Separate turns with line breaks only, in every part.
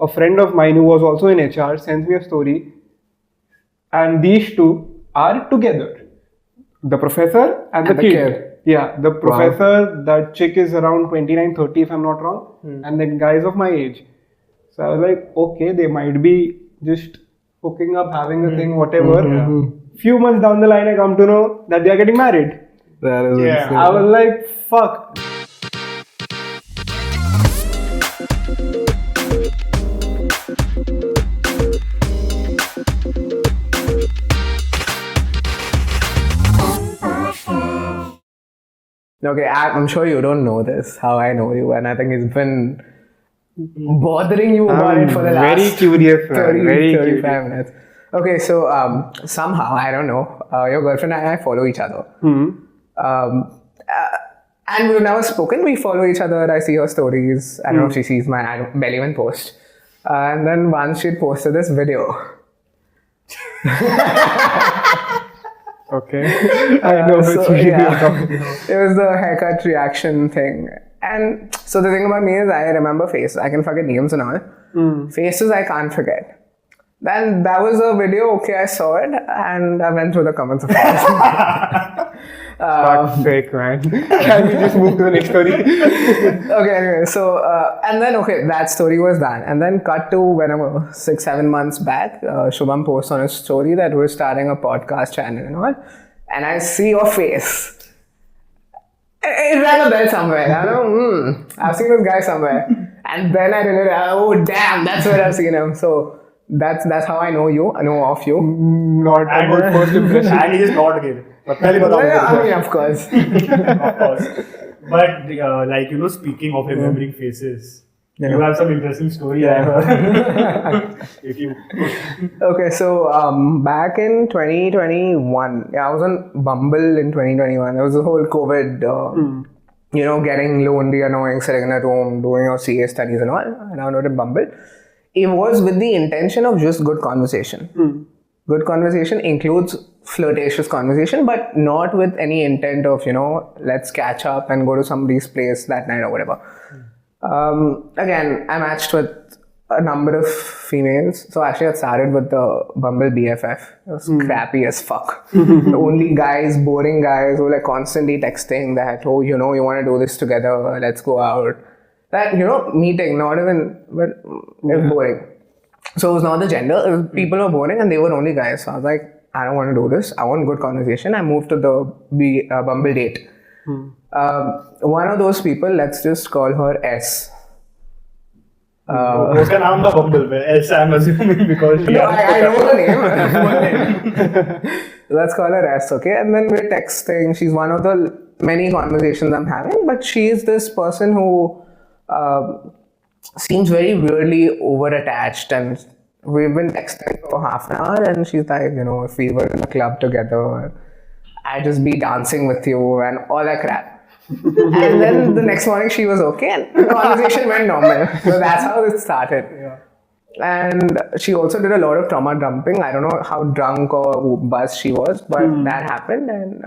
a friend of mine who was also in HR sends me a story, and these two are together. The professor and the kid. Yeah, the professor, that chick is around 29, 30 if I'm not wrong, and the guy is of my age. So I was like, okay, they might be just hooking up, having a thing, whatever. Few months down the line, I come to know that they are getting married.
That is insane.
I was like, fuck.
Okay, I'm sure you don't know this, how I know you, and I think it's been bothering you about it for the last
very curious, man.
30,
Very
35
curious.
minutes. Okay, so somehow, I don't know, your girlfriend and I follow each other. And we've never spoken, we follow each other, I see her stories, I don't know if she sees my Bellyman post. And then once she posted this video.
Okay. I know which video you're talking about.
It was the haircut reaction thing. And so the thing about me is I remember faces. I can forget names and all. Faces I can't forget. Then that was a video, okay, I saw it and I went through the comments of course.
Fuck's sake, man. Can we just move to the next story?
Okay, anyway, so, and then, okay, that story was done. And then cut to whenever, 6-7 months back, Shubham posts on his story that we're starting a podcast channel and all. And I see your face. It rang a bell somewhere. I know, I've seen this guy somewhere. And then I realized, oh damn, that's where I've seen him. So that's how I know you, I know of you.
Not a good first impression.
And he just not again. But पहले बताओ
Yeah,
मुझे।
I mean, of course.
Of course. But like speaking of remembering faces, you have some interesting story. I heard. If you.
Okay, so back in 2021, I was on Bumble in 2021. There was the whole COVID, getting lonely, annoying, sitting in a room, doing your CA studies and all. And I downloaded Bumble. It was with the intention of just good conversation. Good conversation includes flirtatious conversation, but not with any intent of, let's catch up and go to somebody's place that night or whatever. Again, I matched with a number of females. So actually I started with the Bumble BFF. It was crappy as fuck. The only guys, boring guys who were constantly texting that, oh, you want to do this together, let's go out. That, meeting, not even, but it was boring. So it was not the gender, it was people were boring and they were only guys. So I was like, I don't want to do this. I want good conversation. I moved to the Bumble date. One of those people, let's just call her S.
उसका नाम था Bumble में. Else I'm assuming because she.
No, I know the name. Let's call her S, okay? And then we're texting. She's one of the many conversations I'm having, but she's this person who seems very weirdly over-attached, and we've been texting for half an hour and she's like, if we were in a club together, I'd just be dancing with you and all that crap. And then the next morning she was okay and the conversation went normal. So that's how it started.
Yeah.
And she also did a lot of trauma dumping. I don't know how drunk or buzzed she was, but that happened. And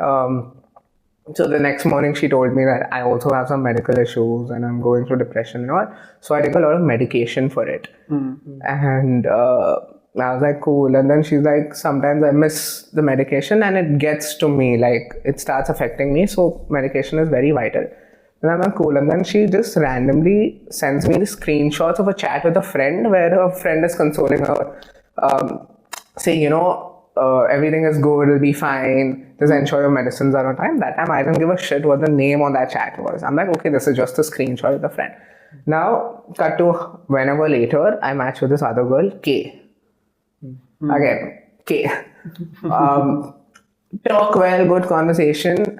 so the next morning she told me that I also have some medical issues and I'm going through depression and all. So I take a lot of medication for it. And I was like, cool. And then she's like, sometimes I miss the medication and it gets to me, like it starts affecting me. So medication is very vital. And I'm like, cool. And then she just randomly sends me the screenshots of a chat with a friend where her friend is consoling her, saying, everything is good, it'll be fine, just ensure your medicines are on time. That time I didn't give a shit what the name on that chat was. I'm like, okay, this is just a screenshot with a friend. Now, cut to whenever later, I match with this other girl, K. Again, K. Talk well, good conversation.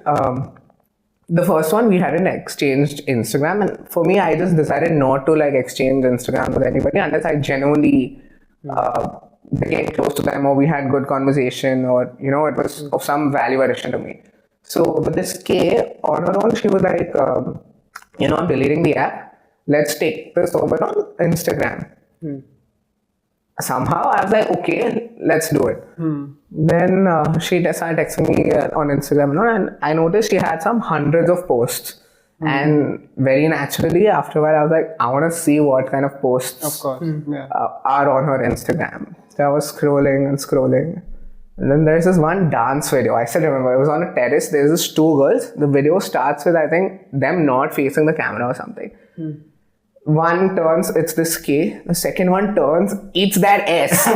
The first one, we hadn't exchanged Instagram, and for me, I just decided not to exchange Instagram with anybody unless I genuinely became close to them or we had good conversation or, it was of some value addition to me. So with this K, on her own, she was like, I'm deleting the app. Let's take this over on Instagram. Somehow I was like, okay, let's do it. Then she started texting me on Instagram and I noticed she had some hundreds of posts And very naturally, after a while, I was like, I want to see what kind of posts
Of course. Yeah.
are on her Instagram. So I was scrolling and scrolling. And then there's this one dance video. I still remember. It was on a terrace. There's this two girls. The video starts with, I think, them not facing the camera or something. One turns, it's this K. The second one turns, it's that S.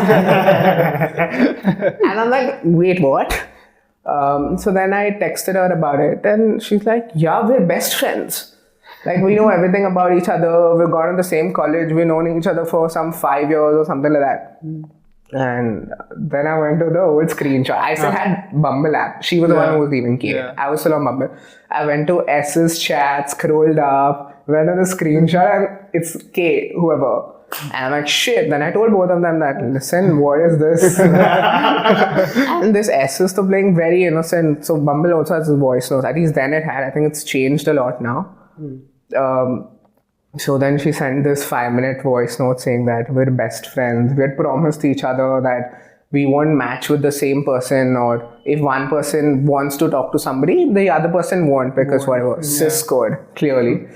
And I'm like, wait, what? So then I texted her about it. And she's like, yeah, we're best friends. Like, we know everything about each other. We've gone to the same college. We've known each other for some 5 years or something like that. And then I went to the old screenshot. I still had Bumble app. She was the one who was even K.
Yeah.
I was still on Bumble. I went to S's chat, scrolled up, went to the screenshot, and it's K, whoever. And I'm like, shit. Then I told both of them that, listen, what is this? And this S is still playing very innocent. So Bumble also has a voice note. At least then it had. I think it's changed a lot now. So then she sent this 5-minute voice note saying that we're best friends. We had promised each other that we won't match with the same person, or if one person wants to talk to somebody, the other person won't, because whatever, cis code, clearly.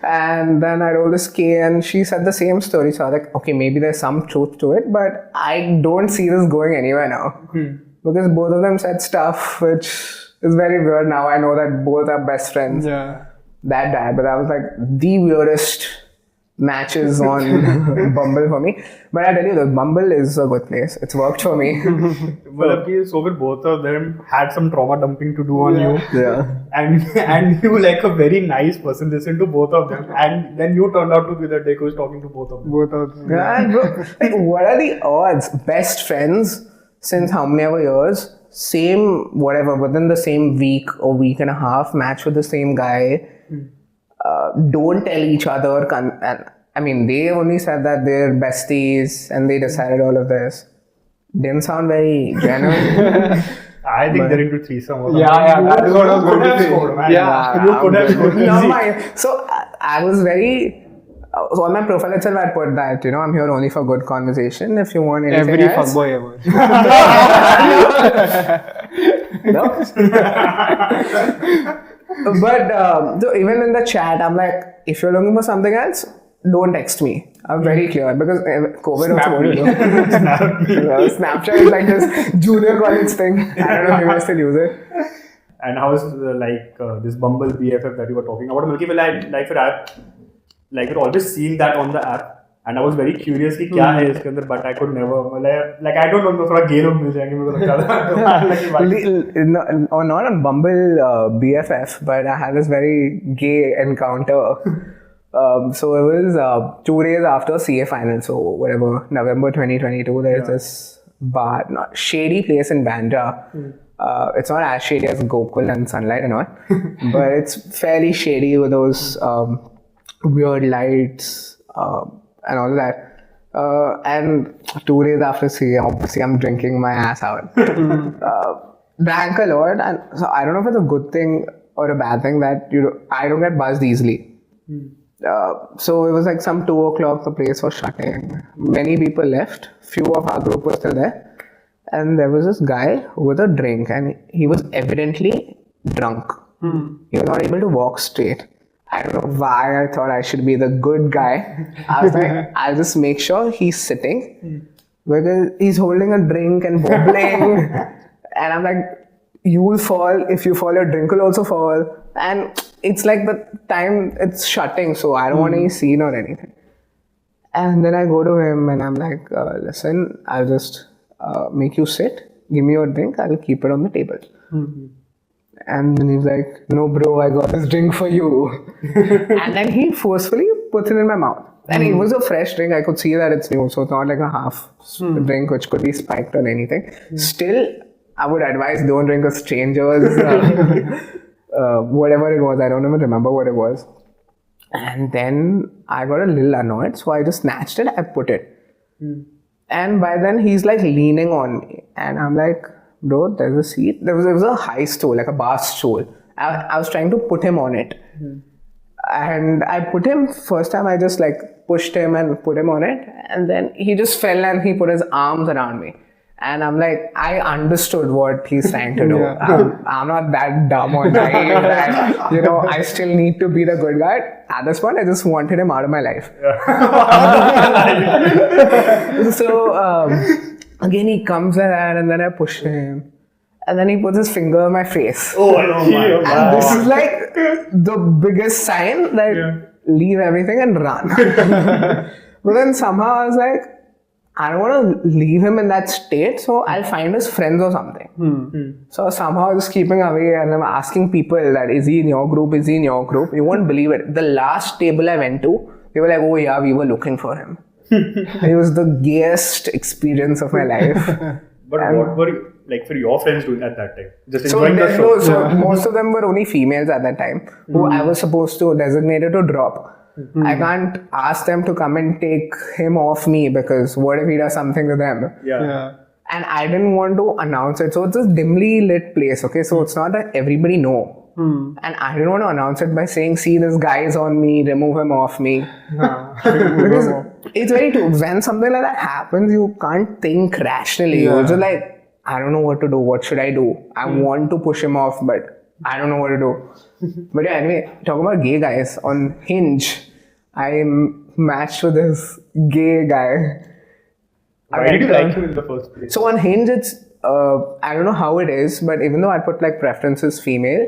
And then I told this K and she said the same story. So I was like, okay, maybe there's some truth to it, but I don't see this going anywhere now. Because both of them said stuff which is very weird now. I know that both are best friends.
Yeah.
That bad, but that was like the weirdest matches on Bumble for me. But I tell you, the Bumble is a good place. It's worked for me.
Well, so with both of them had some trauma dumping to do on you.
Yeah.
And you like a very nice person, listen to both of them, and then you turned out to be the dick who's talking to both of them.
Both of them.
Yeah, and bro, like, what are the odds? Best friends since how many ever years? Same, whatever, within the same week or week and a half, match with the same guy. Don't tell each other. And I mean, they only said that they're besties and they decided all of this. Didn't sound very genuine.
I think they're into threesome or something.
Yeah,
You
that is what I was
could
going to
have
say.
scored, man.
Yeah,
you could have scored.
No, so I was very. So on my profile itself, I put that, you know, I'm here only for good conversation. If you want anything
Every
else.
fuckboy ever.
No. But so even in the chat, I'm like, if you're looking for something else, don't text me. I'm very clear, because COVID also won't do. Snapchat is like this junior college thing. I don't know if you guys still use it.
And how is this Bumble BFF that you were talking about? Milky Way, like for app, like we're always seeing that on the app. And I was very curious कि क्या है इसके अंदर, but I could never, like I don't know, थोड़ा gay लोग मिल जाएंगे मेरे को लगता था.
Or not on Bumble BFF, but I had this very gay encounter. So it was 2 days after CA final, so whatever, November 2022, there's this bar, not shady place in Bandra. It's not as shady as Gokul and Sunlight and all, but it's fairly shady with those weird lights and all of that. And 2 days after CA, obviously I'm drinking my ass out. Drank a lot, and so I don't know if it's a good thing or a bad thing that I don't get buzzed easily. So it was like some 2 o'clock, the place was shutting. Many people left, few of our group were still there. And there was this guy with a drink, and he was evidently drunk. He was not able to walk straight. I don't know why I thought I should be the good guy. I was like, I'll just make sure he's sitting, because he's holding a drink and wobbling. And I'm like, you will fall. If you fall, your drink will also fall. And it's like the time it's shutting, so I don't want any scene or anything. And then I go to him and I'm like, listen, I'll just make you sit, give me your drink, I'll keep it on the table. And then he's like, no bro, I got this drink for you. And then he forcefully puts it in my mouth. And it was a fresh drink, I could see that it's new, so it's not like a half drink which could be spiked or anything. Still, I would advise don't drink a stranger's whatever it was, I don't even remember what it was. And then I got a little annoyed, so I just snatched it, I put it. And by then he's like leaning on me, and I'm like, bro, there's a seat. There was a high stool, like a bar stool. I was trying to put him on it. And I put him, first time I just like pushed him and put him on it. And then he just fell and he put his arms around me. And I'm like, I understood what he's trying to do.
Yeah.
I'm not that dumb or naive that, I still need to be the good guy. At this point, I just wanted him out of my life. So, again, he comes like that, and then I push him. And then he puts his finger on my face.
Oh my
And
God.
this is like the biggest sign that leave everything and run. But then somehow I was like, I don't want to leave him in that state, so I'll find his friends or something. So somehow just keeping away, and I'm asking people that, is he in your group? Is he in your group? You won't believe it. The last table I went to, they were like, oh yeah, we were looking for him. It was the gayest experience of my life.
But what were you, like, for your friends doing at that time? Just
So,
enjoying the show?
so most of them were only females at that time, who I was supposed to designated to drop. I can't ask them to come and take him off me, because what if he does something to them?
Yeah.
And I didn't want to announce it. So it's a dimly lit place, okay? So it's not that everybody know. And I didn't want to announce it by saying, see, this guy is on me, remove him off me. Because it's very true. When something like that happens, you can't think rationally. You're just like, I don't know what to do. What should I do? I want to push him off, but I don't know what to do. But yeah, anyway, talking about gay guys, on Hinge, I matched with this gay guy.
Why did you like him in the first place?
So on Hinge, it's I don't know how it is, but even though I put like preferences female,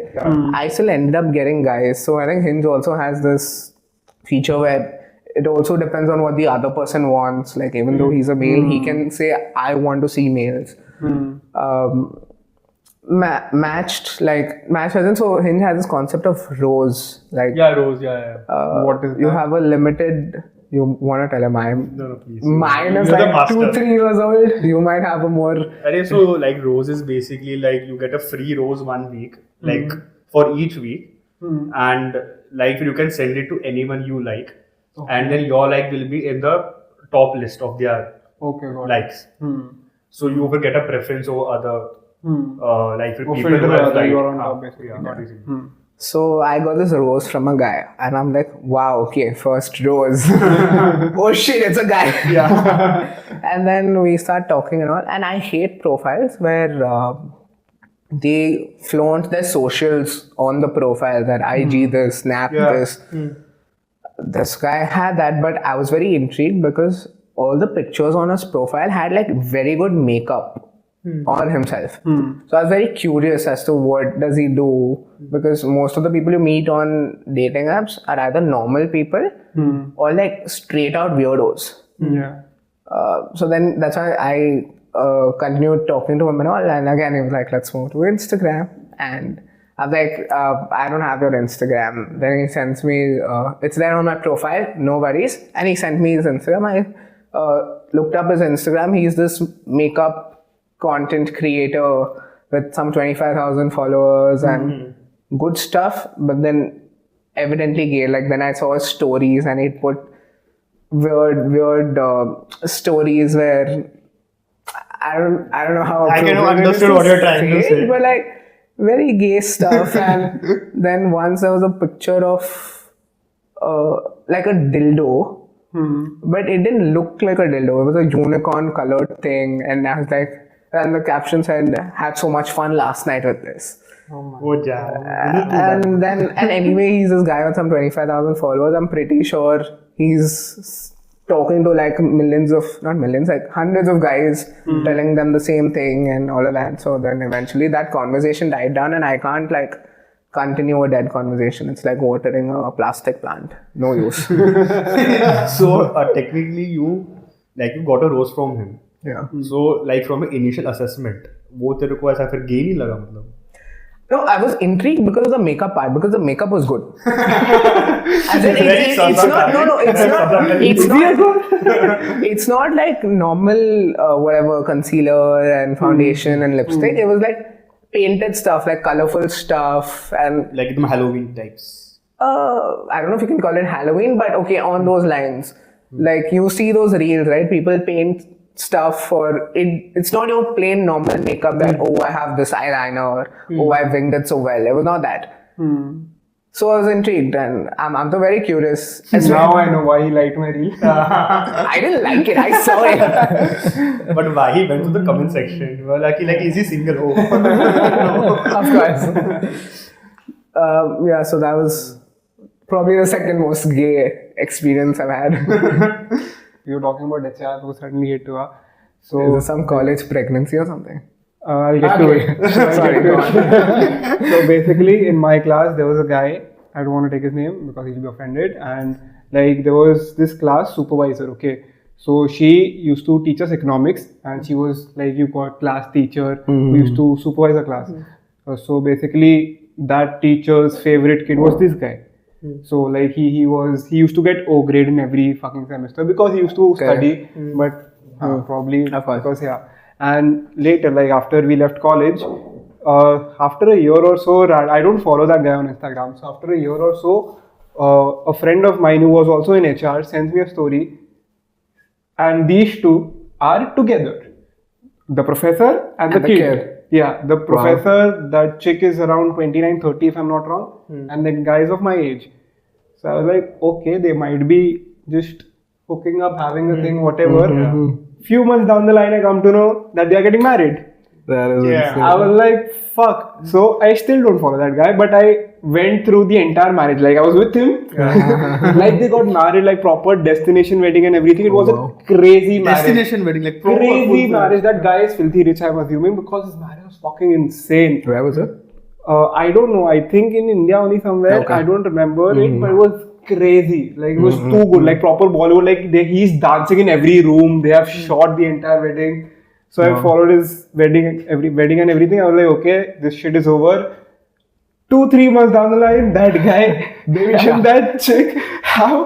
I still ended up getting guys. So I think Hinge also has this feature where it also depends on what the other person wants. Like even though he's a male, he can say, I want to see males. Matched hasn't. So Hinge has this concept of rose. Like
Rose,
What is
you
that?
have a limited. You want to tell him
No, please.
mine is
You're the
like
master.
2-3 years old. You might have a more.
So like rose is basically like you get a free rose 1 week, like for each week, and like you can send it to anyone you like, and then your like will be in the top list of their
Okay, got it.
likes. So you will get a preference over other like for
Oh,
people
filter
who have
that
like
you are on top, basically.
yeah, not easy.
So I got this rose from a guy, and I'm like, wow, okay, first rose. Oh shit, it's a guy.
Yeah.
And then we start talking and all, and I hate profiles where they flaunt their socials on the profile, that IG this, Snap this. This guy had that, but I was very intrigued because all the pictures on his profile had like very good makeup on himself. So I was very curious as to what does he do, because most of the people you meet on dating apps are either normal people or like straight out weirdos.
Yeah.
So then that's why I continued talking to him and all, and again he was like, let's move to Instagram. And I was like, I don't have your Instagram. Then he sends me, it's there on my profile, no worries. And he sent me his Instagram. I looked up his Instagram. He's this makeup content creator with some 25,000 followers and good stuff, but then evidently gay. Like then I saw his stories, and he'd put weird stories where I don't know how
I can
appropriate it is
understand
to
what you're trying to say.
but like very gay stuff. And then once there was a picture of like a dildo, but it didn't look like a dildo. It was a unicorn colored thing, and I was like, and the caption said, had so much fun last night with this.
Oh,
And anyway, he's this guy with some 25,000 followers. I'm pretty sure he's talking to like hundreds of guys, telling them the same thing and all of that. So then eventually that conversation died down, and I can't like continue a dead conversation. It's like watering a plastic plant. No use.
So technically you got a rose from him.
Yeah.
So like from an initial assessment, वो तेरे को ऐसा फिर gay नहीं लगा मतलब?
No, I was intrigued because of the makeup part, because the makeup was good. As in, it's not like normal concealer and foundation and lipstick. It was like painted stuff, like colorful stuff, and
Like the Halloween types.
I don't know if you can call it Halloween, but okay, on those lines. Like you see those reels, right? People paint stuff for it. It's not your plain normal makeup that, oh, I have this eyeliner, oh, I winged it so well. It was not that. So I was intrigued, and I'm so very curious.
Now I know why he liked my reel.
I didn't like it. I saw it.
But why he went to the comment section? Well, like is he single? Oh.
Of course. Yeah, so that was probably the second most gay experience I've had.
We were talking about HR, who suddenly hit to her.
Is
So
there some college pregnancy or something?
I'll get to it.
Sorry, go on.
So basically, in my class, there was a guy. I don't want to take his name because he'll be offended. And like, there was this class supervisor. Okay, so she used to teach us economics, and she was like, you got class teacher who used to supervise the class. So basically, that teacher's favorite kid was this guy. So like he used to get O grade in every fucking semester because he used to study, but probably
Of course.
because And later, like after we left college, after a year or so, I don't follow that guy on Instagram. So after a year or so, a friend of mine who was also in HR sends me a story, and these two are together. The professor and the kid. Yeah, the professor, that chick is around 29, 30 if I'm not wrong, and the guy is of my age. So I was like, okay, they might be just hooking up, having a thing, whatever. Few months down the line, I come to know that they are getting married.
That is insane.
I was like, fuck. So I still don't follow that guy, but I went through the entire marriage. Like I was with him. Like they got married, like proper destination wedding and everything. It was a crazy marriage.
Destination wedding, like proper
Crazy marriage. That guy is filthy rich, I'm assuming, because his marriage was fucking insane.
Where was it?
I don't know. I think in India only somewhere.
Okay.
I don't remember it, but it was crazy. Like it was too good. Like proper Bollywood. Like he's dancing in every room. They have shot the entire wedding. So I followed his wedding and everything. I was like, okay, this shit is over. 2-3 months down the line, that guy and that chick have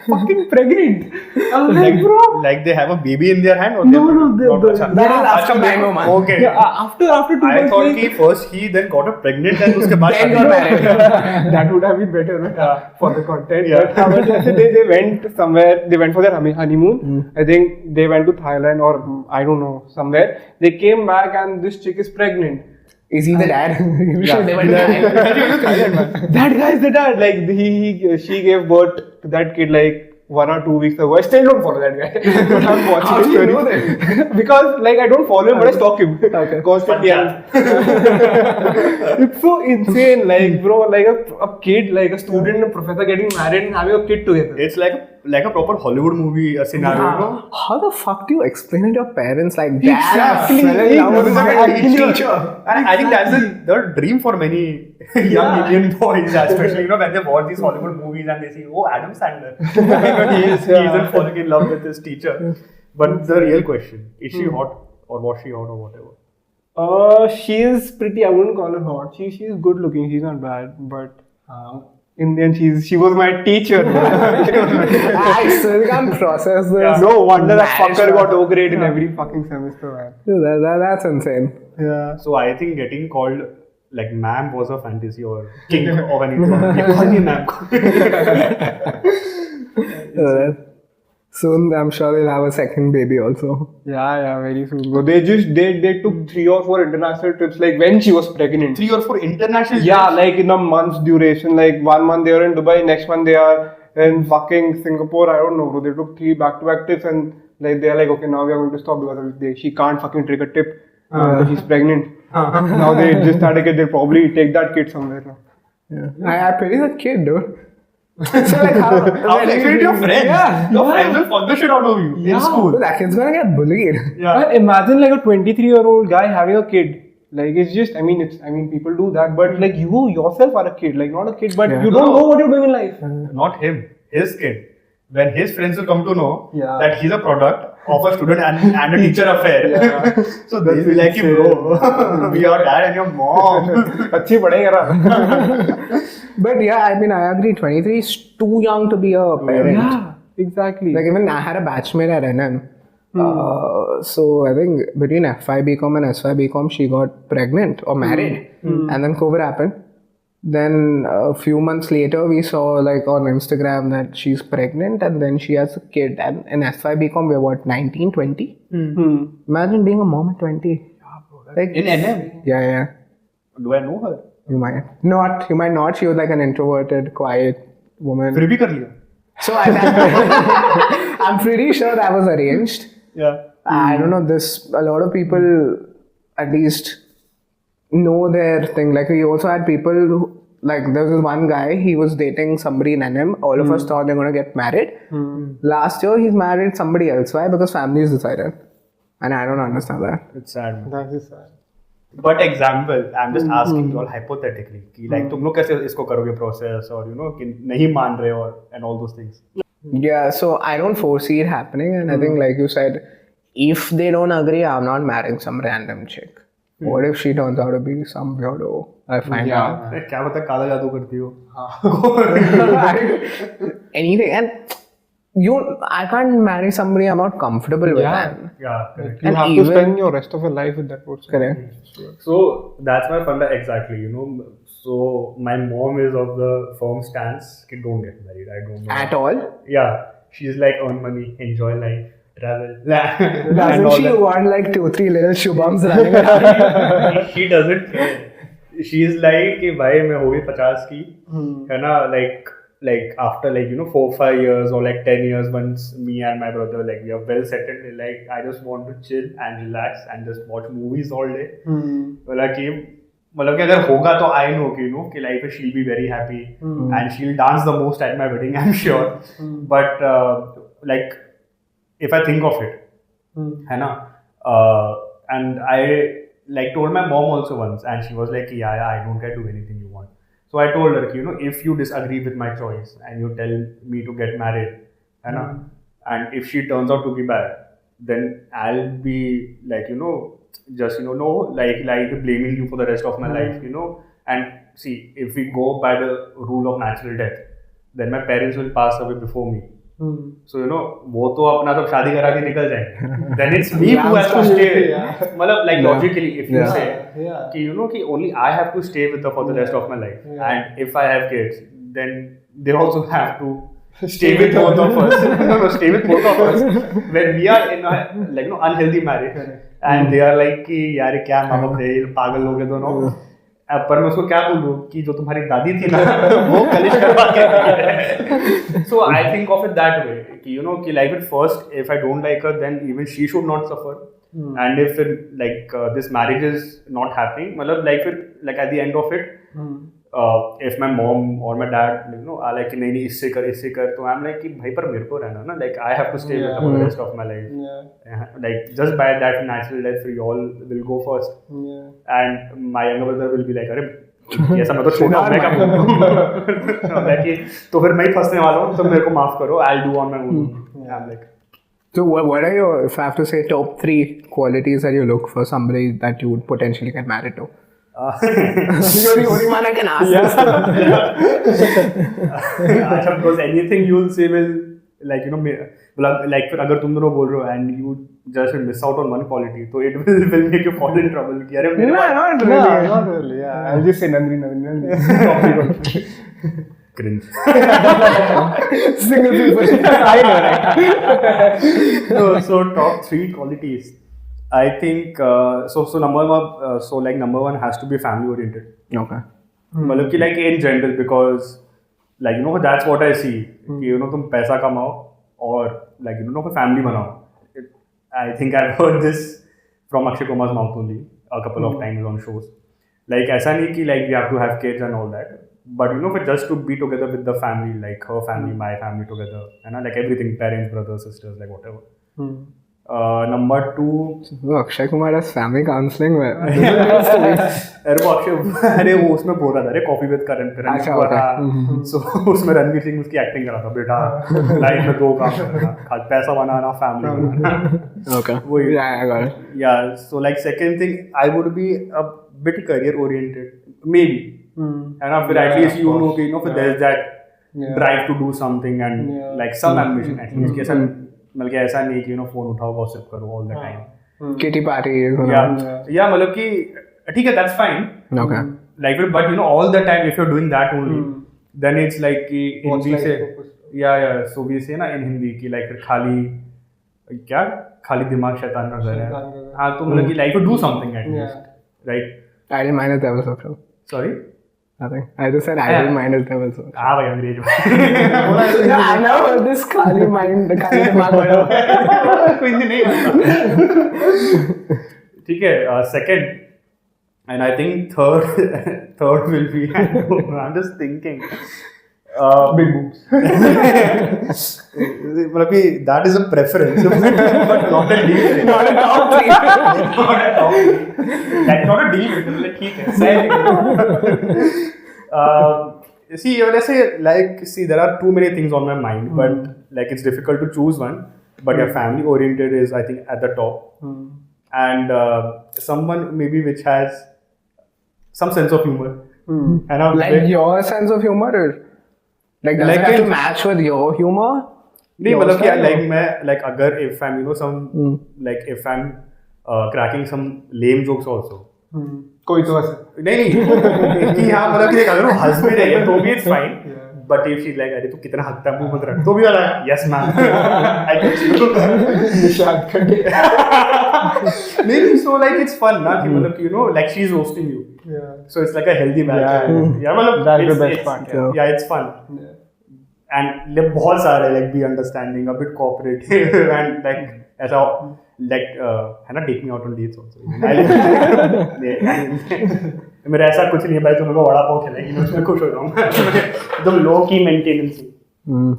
fucking pregnant. I was like, bro.
Like they have a baby in their hand, or
No,
That is after Bango, man.
Okay.
Yeah, after 2 months.
I thought he first then got a pregnant and uske baad
Then got married.
That would have been better for the content. But they went somewhere. They went for their honeymoon. I think they went to Thailand or I don't know, somewhere. They came back and this chick is pregnant.
Is he the dad?
Yeah. That guy is the dad. Like she gave birth to that kid like 1 or 2 weeks ago. I still don't follow that guy. But I'm watching
How
his
do you
story.
know that?
Because like I don't follow him, but I stalk him constantly. It's so insane, like bro, like a kid, like a student and a professor getting married and having a kid together.
It's like a proper Hollywood movie scenario, you know?
How the fuck do you explain it to your parents like
Exactly.
that? I fell in love with my
Exactly.
teacher.
And I think that's the dream for many young Indian boys, especially when they watch these Hollywood movies and they see, oh, Adam Sandler, he isn't falling in love with his teacher. But the real question, is she hot or was she hot or whatever?
She is pretty. I wouldn't call her hot. She is good looking. She's not bad, but in the end, she was my teacher.
I still can't process this.
No wonder that fucker got O grade in every fucking semester, man.
That's insane.
Yeah.
So I think getting called like ma'am was a fantasy or king of anything. Call me ma'am.
Soon, I'm sure they'll have a second baby also.
Yeah, very soon. Bro. They took 3 or 4 international trips. Like when she was pregnant.
3 or 4 international
Yeah, like in a month's duration. Like 1 month they are in Dubai, next month they are in fucking Singapore. I don't know, bro. They took 3 back-to-back trips and like they are like, okay, now we are going to stop because she can't fucking take a tip. She's pregnant. Now they just started they'll probably take that kid somewhere now.
Yeah. I pity the kid, dude. So like how
explain to your friends.
Yeah.
Your friends will fuck the shit out of you in school.
That kid's gonna get bullied.
Yeah.
But imagine like a 23-year-old guy having a kid. Like it's just, I mean people do that, but like you yourself are a kid, like not a kid, but you don't know what you're doing in life.
Not him, his kid. When his friends will come to know
Yeah.
that he's a product of a student and a teacher affair.
Yeah.
So they'll be like, bro, your dad and your mom.
अच्छी पढ़ेगा ना.
But yeah, I mean, I agree. 23 is too young to be a parent.
Yeah, exactly.
Like even I had a batchmate at NM. So I think between FY BCom and SY BCom, she got pregnant or married, and then COVID happened. Then a few months later, we saw like on Instagram that she's pregnant, and then she has a kid. And in SY BCom, we're what 19, 20. Imagine being a mom at 20.
Like in NM.
Yeah.
Do I know her?
You might not. You might not. She was like an introverted, quiet woman.
फिर भी कर लिया.
So I'm pretty sure that was arranged.
Yeah.
I don't know. A lot of people at least know their thing. Like we also had people who, like there was this one guy. He was dating somebody in NM. All of us thought they're gonna get married. Last year he's married somebody else. Why? Because families decided, and I don't understand that.
It's sad.
That is sad.
But example, I'm just asking you all hypothetically कि like तुम लोग कैसे इसको करोगे process और कि नहीं मान रहे और and all those things.
Yeah, so I don't foresee it happening, and I think, like you said, if they don't agree, I'm not marrying some random chick. What if she turns out to be some weirdo? I find out
क्या पता काला जादू करती हो.
anything, and I can't marry somebody I'm not comfortable with.
Yeah.
Yeah, correct.
You
And
have to
even-
spend your rest of your life with that person.
Correct.
So that's my funda exactly. So my mom is of the firm stance कि don't get married. I don't know
At all?
Yeah, she's like earn money, enjoy life, travel. and
Doesn't
all
she
that.
want like 2-3 little shubhams running around?
She doesn't care. She is like कि भाई मैं हो गई 50 की है ना like after 4-5 years or like 10 years once me and my brother like we are well settled like I just want to chill and relax and just watch movies all day. मतलब कि अगर होगा तो I know कि life she'll be very happy and she'll dance the most at my wedding I'm sure. But like if I think of it है ना and I like told my mom also once and she was like yeah I don't care, do anything you want. So I told her if you disagree with my choice and you tell me to get married है ना and if she turns out to be bad then I'll be like just no like blaming you for the rest of my life and see if we go by the rule of natural death then my parents will pass away before me. So वो तो अपना तो शादी करा के निकल जाए then it's me who has to stay मतलब like logically if you say कि कि only I have to stay with her for the rest of my life and if I have kids then they also have to stay with both of us no stay with both of us when we are in a like unhealthy marriage and they are like कि यार क्या माँ बाप है पागल लोग हैं दोनों पर मैं उसको क्या बोलूँ कि जो तुम्हारी दादी थी ना वो कलिश करवा के so I think of it that way कि कि like at first if I don't like her then even she should not suffer and if it, like this marriage is not happening मतलब like at the end of it if my mom or my dad are like नहीं इससे कर तो I'm like कि भाई पर मेरे को रहना ना like I have to stay with her for the rest of my life like just by that natural death you all will go first and my younger brother will be like अरे ऐसा मैं तो छोटा हूँ मैं क्या बोलूँ कि तो फिर मैं ही फंसने वाला हूँ तो मेरे को माफ करो I'll do on my own. I'm like
So what are your, if I have to say, top 3 qualities that you look for somebody that you would potentially get married to? You're the only one I can ask.
Because anything you will say will like like फिर अगर तुम दोनों बोल रहे हो and you just miss out on one quality so it will make you fall in trouble कि अरे मेरे
Not really.
Not really. Yeah, I'll just say Nandri.
cringe.
Single people. I know, right?
So top 3 qualities. I think so number one has to be family oriented.
Okay.
मतलब कि like in general because like that's what I see कि तुम पैसा कमाओ और like कोई family बनाओ. I think I've heard this from Akshay Kumar's mouth only a couple of times on shows. Like ऐसा नहीं कि like we have to have kids and all that. But for just to be together with the family, like her family, my family together, and like everything, parents, brothers, sisters, like whatever. Number 2.
Akshay Kumar does family counseling.
अरे वो अक्षय वो उसमें बोल रहा था अरे coffee with करण सो उसमें रणवीर सिंह उसकी एक्टिंग करा था बेटा लाइफ में 2 काम करना पैसा बनाना फैमिली बनाना.
Okay.
Yeah,
I got it.
Yeah, so like second thing, I would be a bit career oriented, maybe. And after at least you know कि there's that drive to do something and like some ambition at least कि ऐसा नहीं कि phone उठाओ gossip करो all the time.
Kitty parties.
Yeah मतलब कि ठीक है that's fine.
Okay.
Like but all the time if you're doing that only then it's like कि हिंदी से so we say ना in हिंदी कि like फिर खाली दिमाग शैतान का घर है. हाँ तो मतलब कि like to do something at least, right?
I didn't mind it, that was okay.
Sorry?
Nothing. I just said idle mind is never so.
हाँ भाई अंग्रेज
Yeah, I know this kali mind, kali दिमाग वाला.
कोई नहीं ठीक है second and I think third will be I'm just thinking
Big boobs.
मतलब कि that is a preference but not a deal breaker.
Not a top three.
Not a top three. That's not a deal breaker. मतलब ठीक है see when I say like see there are too many things on my mind but like it's difficult to choose one but yeah family oriented is I think at the top and someone maybe which has some sense of humor and
Like your sense of humor, or like does
Like
it have to
in-
match with your humor?
नहीं
Your
मतलब कि
style,
like मैं like अगर if I'm you know some like if I'm cracking some lame jokes also
कोई तो ऐसा.
नहीं कि हाँ मतलब कि अगर वो हंस भी रही है तो भी it's fine but if she's like अरे तू कितना हंसता है मुंह मत रख तो भी वाला yes ma'am I get you
Nishad करके.
नहीं so like it's fun ना कि मतलब कि you know like she's roasting you
Yeah.
so it's like a healthy balance
Yeah.
मतलब
That's the
it's-
best
it's-
part,
yeah it's fun and like बहुत सारे like be understanding a bit cooperative and like ऐसा like है ना take me out on dates also मेरा ऐसा कुछ नहीं है भाई तुम लोग वड़ा पाव खिलाएगी मैं उसमें खुश हो जाऊंगा एकदम लो की maintenance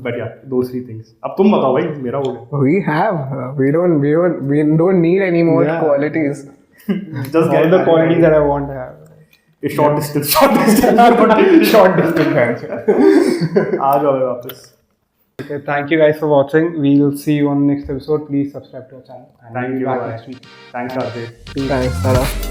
but yeah those three things अब तुम बताओ भाई मेरा हो गया
We have. We don't need any more
Yeah.
qualities.
just
All the qualities that I want to have.
it's short distance short distance
Short distance answer.
आ जाओ वापस
Okay, thank you guys for watching. We'll see you on the next episode. Please subscribe to our channel. And
Thank
we'll be
you,
back
bye.
next week.
thanks Karthik
Thanks, Tara.